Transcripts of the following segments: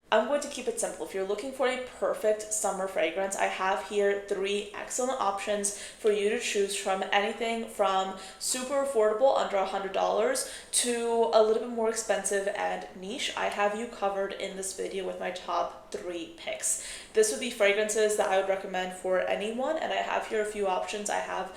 I'm going to keep it simple. If you're looking for a perfect summer fragrance, I have here 3 excellent options for you to choose from. Anything from super affordable, under $100, to a little bit more expensive and niche. I have you covered in this video with my top 3 picks. This would be fragrances that I would recommend for anyone, and I have here a few options. I have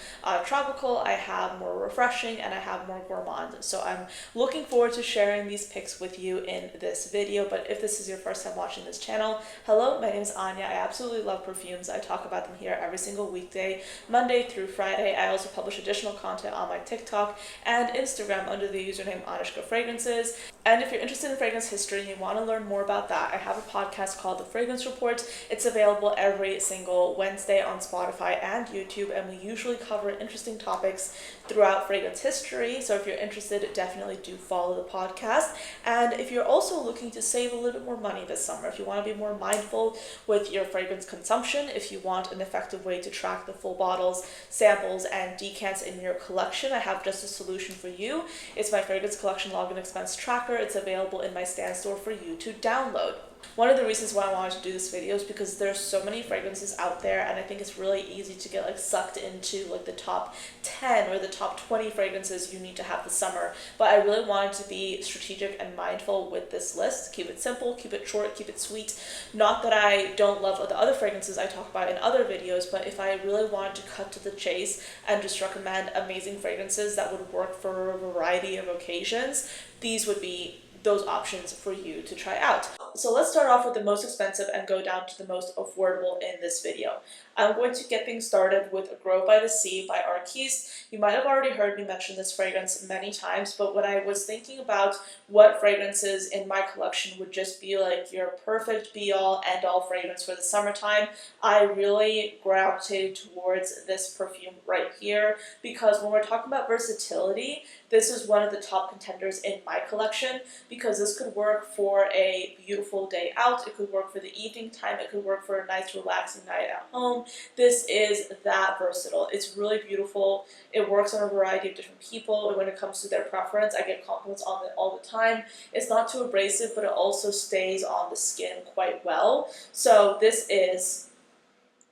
tropical, I have more refreshing, and I have more gourmand. So I'm looking forward to sharing these picks with you in this video. But if this is your first time watching this channel, hello, my name is Anya. I absolutely love perfumes. I talk about them here every single weekday, Monday through Friday. I also publish additional content on my TikTok and Instagram under the username ANECHKAFRAGRANCES. And if you're interested in fragrance history and you want to learn more about that, I have a podcast called The Fragrance Report. It's available every single Wednesday on Spotify and YouTube, and we usually cover interesting topics throughout fragrance history. So if you're interested, definitely do follow the podcast. And if you're also looking to save a little bit more money this summer, if you want to be more mindful with your fragrance consumption, if you want an effective way to track the full bottles, samples, and decants in your collection, I have just a solution for you. It's my fragrance collection log and expense tracker. It's available in my Stan store for you to download. One of the reasons why I wanted to do this video is because there's so many fragrances out there, and I think it's really easy to get sucked into the top 10 or the top 20 fragrances you need to have this summer. But I really wanted to be strategic and mindful with this list. Keep it simple, keep it short, keep it sweet. Not that I don't love the other fragrances I talk about in other videos, but if I really wanted to cut to the chase and just recommend amazing fragrances that would work for a variety of occasions, these would be those options for you to try out. So let's start off with the most expensive and go down to the most affordable in this video. I'm going to get things started with Grove by the Sea by Orchid. You might have already heard me mention this fragrance many times, but when I was thinking about what fragrances in my collection would just be your perfect be-all, end-all fragrance for the summertime, I really gravitated towards this perfume right here, because when we're talking about versatility, this is one of the top contenders in my collection, because this could work for a beautiful day out, it could work for the evening time, it could work for a nice relaxing night at home. This is that versatile. It's really beautiful. It works on a variety of different people, and when it comes to their preference, I get compliments on it all the time. It's not too abrasive, but it also stays on the skin quite well. So this is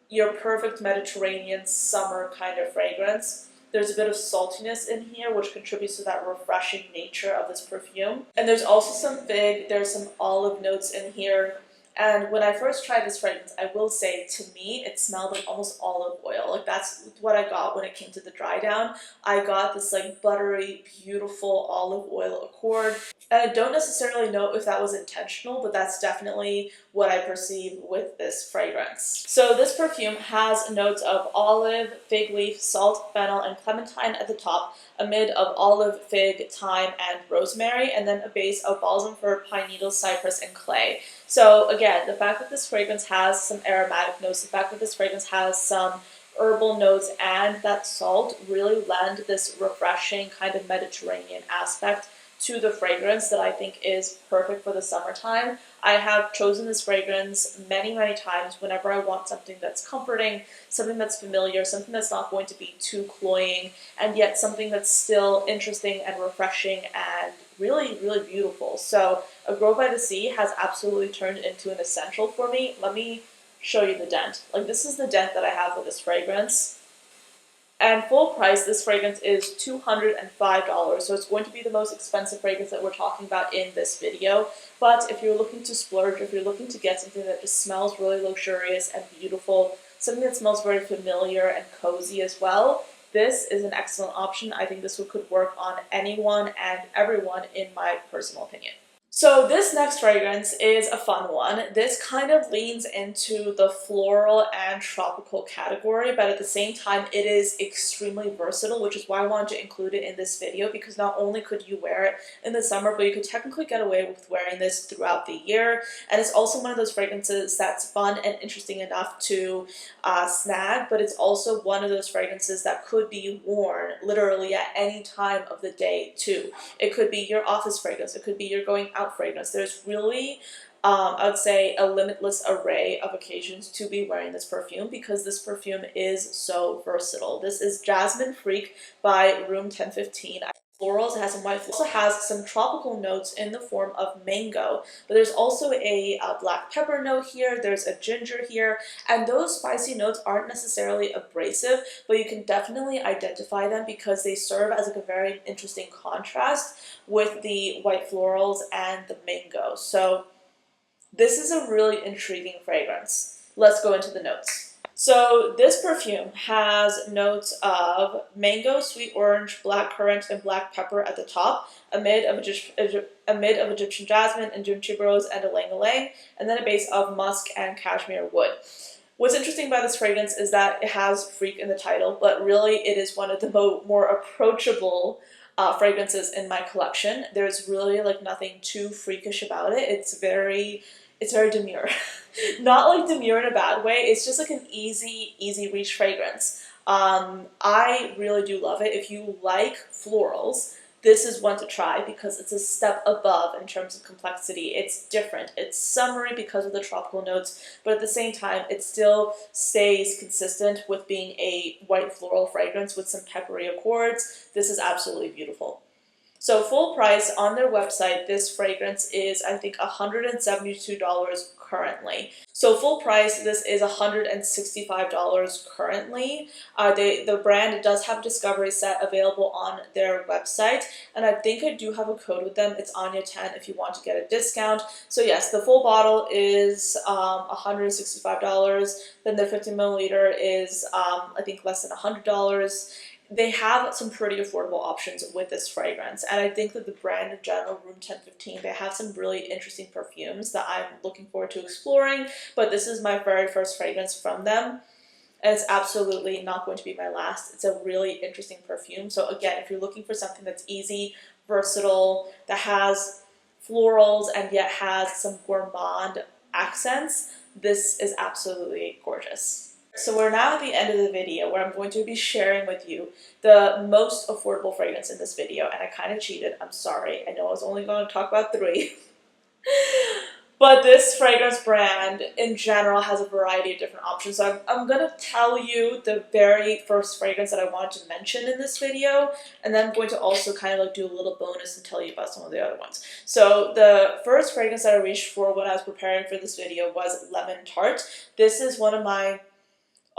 your perfect Mediterranean summer kind of fragrance. There's a bit of saltiness in here, which contributes to that refreshing nature of this perfume. And there's also some fig, there's some olive notes in here. And when I first tried this fragrance, I will say, to me, it smelled like almost olive oil. That's what I got when it came to the dry down. I got this buttery, beautiful olive oil accord. And I don't necessarily know if that was intentional, but that's definitely what I perceive with this fragrance. So this perfume has notes of olive, fig leaf, salt, fennel, and clementine at the top, a mid of olive, fig, thyme, and rosemary, and then a base of balsam fir, pine needles, cypress, and clay. So again, the fact that this fragrance has some aromatic notes, the fact that this fragrance has some herbal notes and that salt really lend this refreshing kind of Mediterranean aspect to the fragrance that I think is perfect for the summertime. I have chosen this fragrance many, many times whenever I want something that's comforting, something that's familiar, something that's not going to be too cloying, and yet something that's still interesting and refreshing and really, really beautiful. So A Grove by the Sea has absolutely turned into an essential for me. Let me show you the dent. This is the dent that I have with this fragrance. And full price, this fragrance is $205, so it's going to be the most expensive fragrance that we're talking about in this video. But if you're looking to splurge, if you're looking to get something that just smells really luxurious and beautiful, something that smells very familiar and cozy as well, this is an excellent option. I think this could work on anyone and everyone, in my personal opinion. So this next fragrance is a fun one. This kind of leans into the floral and tropical category, but at the same time it is extremely versatile, which is why I wanted to include it in this video, because not only could you wear it in the summer, but you could technically get away with wearing this throughout the year. And it's also one of those fragrances that's fun and interesting enough to snag, but it's also one of those fragrances that could be worn literally at any time of the day too. It could be your office fragrance, it could be your going out fragrance. There's really, I would say, a limitless array of occasions to be wearing this perfume, because this perfume is so versatile. This is Jasmine Freak by Room 1015. florals. It has some white florals. It also has some tropical notes in the form of mango, but there's also a black pepper note here. There's a ginger here, and those spicy notes aren't necessarily abrasive, but you can definitely identify them because they serve as like a very interesting contrast with the white florals and the mango. So this is a really intriguing fragrance. Let's go into the notes. So this perfume has notes of mango, sweet orange, black currant, and black pepper at the top, a mid of Egyptian jasmine and ginger tuberose and ylang-ylang, and then a base of musk and cashmere wood. What's interesting about this fragrance is that it has Freak in the title, but really it is one of the more approachable fragrances in my collection. There's really like nothing too freakish about it. It's very demure. Not like demure in a bad way. It's just like an easy reach fragrance. I really do love it. If you like florals, this is one to try because it's a step above in terms of complexity. It's different. It's summery because of the tropical notes, but at the same time, it still stays consistent with being a white floral fragrance with some peppery accords. This is absolutely beautiful. So full price on their website, this fragrance is, I think, $172 currently. So full price, this is $165 currently. The brand does have a discovery set available on their website, and I think I do have a code with them. It's Anya10 if you want to get a discount. So yes, the full bottle is $165. Then the 50 milliliter is, I think, less than $100. They have some pretty affordable options with this fragrance, and I think that the brand in general, Room 1015, they have some really interesting perfumes that I'm looking forward to exploring, but this is my very first fragrance from them, and it's absolutely not going to be my last. It's a really interesting perfume. So again, if you're looking for something that's easy, versatile, that has florals and yet has some gourmand accents, this is absolutely gorgeous. So we're now at the end of the video where I'm going to be sharing with you the most affordable fragrance in this video, and I kind of cheated. I'm sorry. I know I was only going to talk about 3. But this fragrance brand in general has a variety of different options. So I'm going to tell you the very first fragrance that I wanted to mention in this video, and then I'm going to also kind of like do a little bonus and tell you about some of the other ones. So the first fragrance that I reached for when I was preparing for this video was Lemon Tart. This is one of my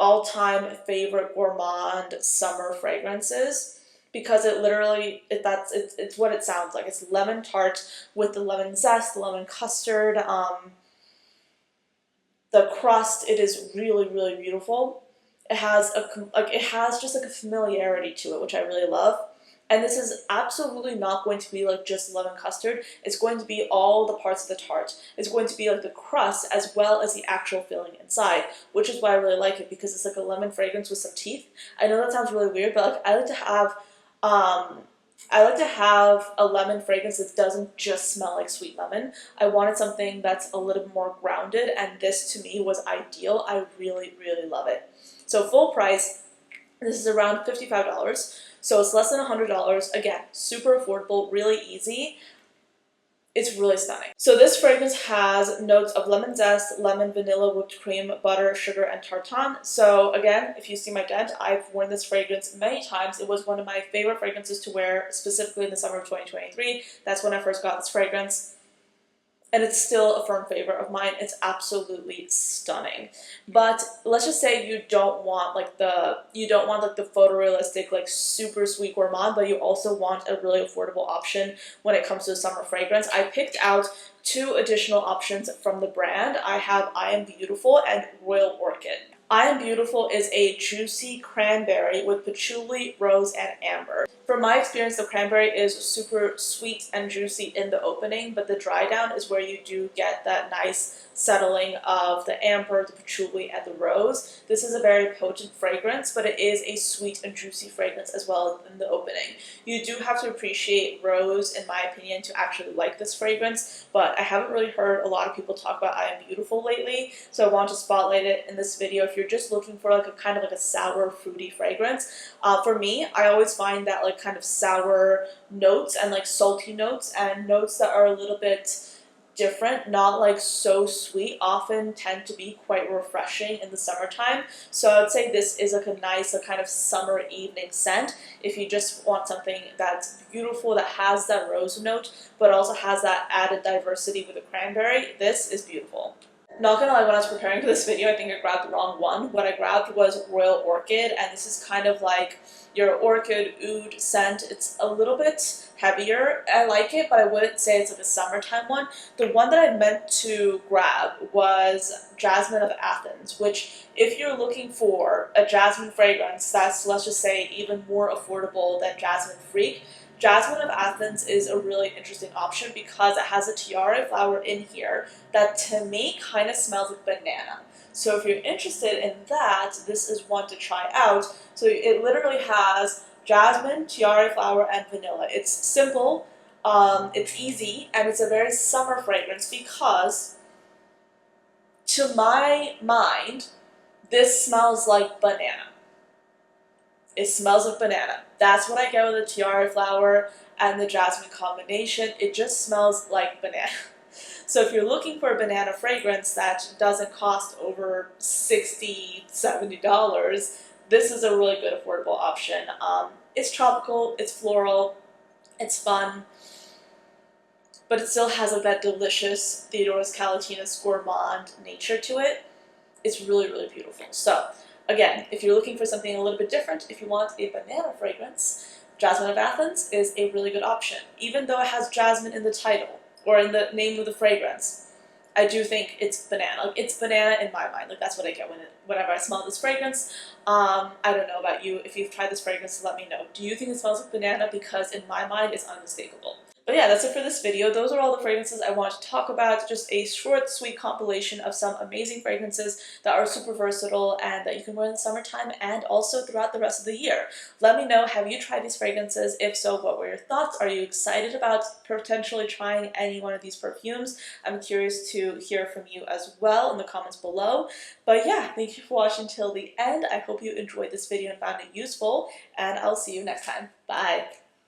all-time favorite gourmand summer fragrances because it literally, it's what it sounds like. It's lemon tart with the lemon zest, the lemon custard, the crust. It is really beautiful. It has just like a familiarity to it, which I really love. And this is absolutely not going to be like just lemon custard. It's going to be all the parts of the tart. It's going to be like the crust as well as the actual filling inside, which is why I really like it because it's like a lemon fragrance with some teeth. I know that sounds really weird, but like I like to have a lemon fragrance that doesn't just smell like sweet lemon. I wanted something that's a little bit more grounded, and this to me was ideal. I really love it. So full price, this is around $55. So it's less than $100. Again, super affordable, really easy. It's really stunning. So this fragrance has notes of lemon zest, lemon, vanilla, whipped cream, butter, sugar, and tartan. So again, if you see my dent, I've worn this fragrance many times. It was one of my favorite fragrances to wear, specifically in the summer of 2023. That's when I first got this fragrance. And it's still a firm favorite of mine. It's absolutely stunning. But let's just say you don't want like the photorealistic, like super sweet gourmand, but you also want a really affordable option when it comes to a summer fragrance. I picked out 2 additional options from the brand. I have I Am Beautiful and Royal Orchid. I Am Beautiful is a juicy cranberry with patchouli, rose, and amber. From my experience, the cranberry is super sweet and juicy in the opening, but the dry down is where you do get that nice settling of the amber, the patchouli, and the rose. This is a very potent fragrance, but it is a sweet and juicy fragrance as well in the opening. You do have to appreciate rose, in my opinion, to actually like this fragrance, but I haven't really heard a lot of people talk about I Am Beautiful lately, so I want to spotlight it in this video. If you're just looking for like a kind of like a sour, fruity fragrance, for me, I always find that like kind of sour notes and like salty notes and notes that are a little bit different, not like so sweet, often tend to be quite refreshing in the summertime. So I would say this is like a nice kind of summer evening scent if you just want something that's beautiful, that has that rose note, but also has that added diversity with the cranberry. This is beautiful. Not gonna lie, when I was preparing for this video, I think I grabbed the wrong one. What I grabbed was Royal Orchid, and this is kind of like your orchid oud scent. It's a little bit heavier. I like it, but I wouldn't say it's like a summertime one. The one that I meant to grab was Jasmine of Athens, which if you're looking for a jasmine fragrance that's, let's just say, even more affordable than Jasmine Freak, Jasmine of Athens is a really interesting option because it has a tiare flower in here that to me kind of smells like banana. So if you're interested in that, this is one to try out. So it literally has jasmine, tiare flower, and vanilla. It's simple, it's easy, and it's a very summer fragrance because to my mind, this smells like banana. It smells like banana. That's what I get with the tiare flower and the jasmine combination. It just smells like banana. So if you're looking for a banana fragrance that doesn't cost over $60, $70, this is a really good affordable option. It's tropical, it's floral, it's fun, but it still has like that delicious Theodoros Calatinus gourmand nature to it. It's really, really beautiful. So again, if you're looking for something a little bit different, if you want a banana fragrance, Jasmine of Athens is a really good option. Even though it has jasmine in the title or in the name of the fragrance, I do think it's banana. Like, it's banana in my mind. Like, that's what I get whenever I smell this fragrance. I don't know about you. If you've tried this fragrance, let me know. Do you think it smells like banana? Because in my mind, it's unmistakable. But yeah, that's it for this video. Those are all the fragrances I want to talk about. Just a short, sweet compilation of some amazing fragrances that are super versatile and that you can wear in the summertime and also throughout the rest of the year. Let me know, have you tried these fragrances? If so, what were your thoughts? Are you excited about potentially trying any one of these perfumes? I'm curious to hear from you as well in the comments below. But yeah, thank you for watching till the end. I hope you enjoyed this video and found it useful, and I'll see you next time. Bye!